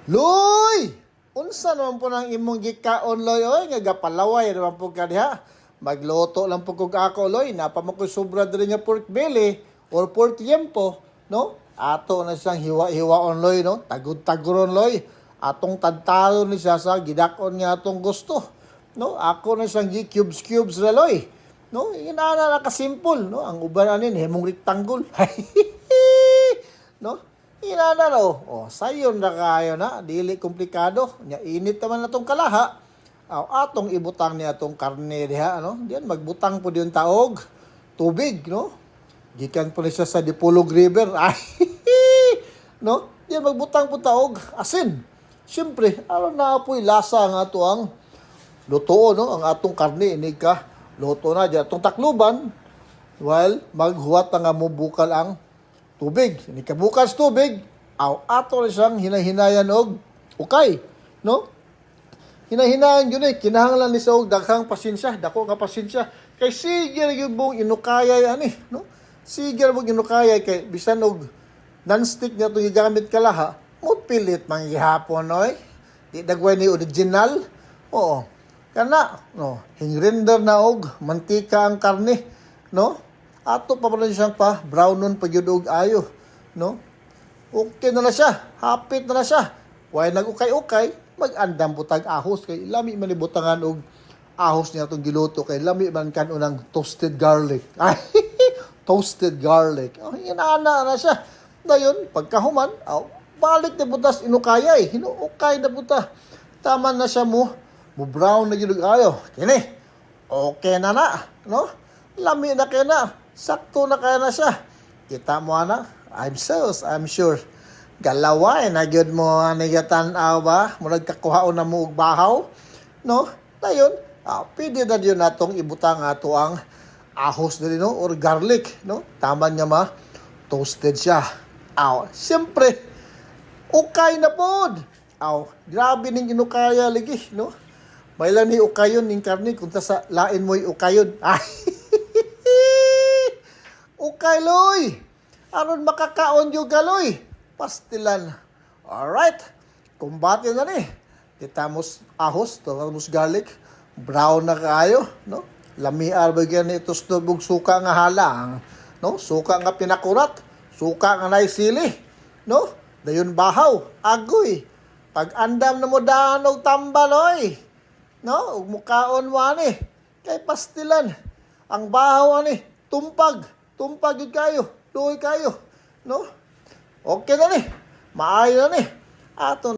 Loy! Unsa naman po ng imong gikaon, Loy? Oy, nga gapalaway naman po ka diha. Magluto lang po kog ako, Loy. Napa mo ko sobra diri nga pork belly or pork liempo, no? Ato na siyang hiwa-hiwaon, Loy, no? Tagod-taguron, Loy. Atong tadtalo ni siya sa gidakon nga atong gusto, no? Ako na siyang cubes-cubes ra, Loy. No? Inana na kasimple, no? Ang uban anin himong rectangle. No? Inana na oh, sayon na kayo na, dili komplikado. Nya init naman natong kalaha. Atong ibutang niya atong karne diha, no? Diyan magbutang po diyon taog, tubig, no? Gikan po ni siya sa Dipolog River. Ay, no? Diyan magbutang po taog, asin. Siyempre, aron na po'y lasa nga to ang luto, no? Ang atong karne, inig ka, luto na diyan. Atong takluban, while maghuwat nga mo bukal ang tubig. Ni kabukas tubig, ato na siyang hinahinayan og ukay, no? Hinahinayan yun kinahanglan ni sa og daghang pasensya, dako nga pasensya. Kay sige gyud mong inukayay ani, no? Sige mong inukayay kay bisan og non-stick nga to gigamit kalaha, mo pilit man gihapon oy. Di dagway ni original. Oo. Kana, no, hingrender na og mantika ang karne, no? Ato pa pala siyang pa brownon pa gyud og ayo, no? Okay na siya, hapit na siya. Way nag-ukay-ukay, mag-andam butag ahos kay lami man ibutangan og ahos niya tong giluto kay lami man kan unang toasted garlic. Ay, toasted garlic. Inaana na siya. Dayon pagkahuman, balik na butas inukayay, hinuukay na buta. Tama na siya mo brown na gyud ayo. Kini. Okay na na, no? Lami na kay na. Sakto na kaya na siya. Kita mo na? I'm sure. Galaway na gyud mo nigatan-aw ba? Murag kakuhaon na mo og bahaw, no? Dayon, pwede na yun natong ibutang ato ang ahos na rin, no? Or garlic, no? Tama niya ma, toasted siya. Siyempre, ukay na pod. Grabe ning inukaya lagi, no? May lang ni ukayon ning karne kung ta sa lain mo'y ukayon. Ukay, Loy! Aron makakaon yung galoy. Pastilan. Alright. Kumbati na ni. Kitamos ahos, kitamos garlic. Brown na kayo, no? Lamiar bagyan ni tusnobog suka nga halang. No? Suka nga pinakurat. Suka nga naisili. No? Dayon bahaw. Agoy. Pag andam na mo danog tambaloy. No? Ug mukaon mo ani. Kay pastilan. Ang bahaw ani. Tumpag yun kayo. Luoy kayo. No? Okay na ni. Maayo na ni. Ato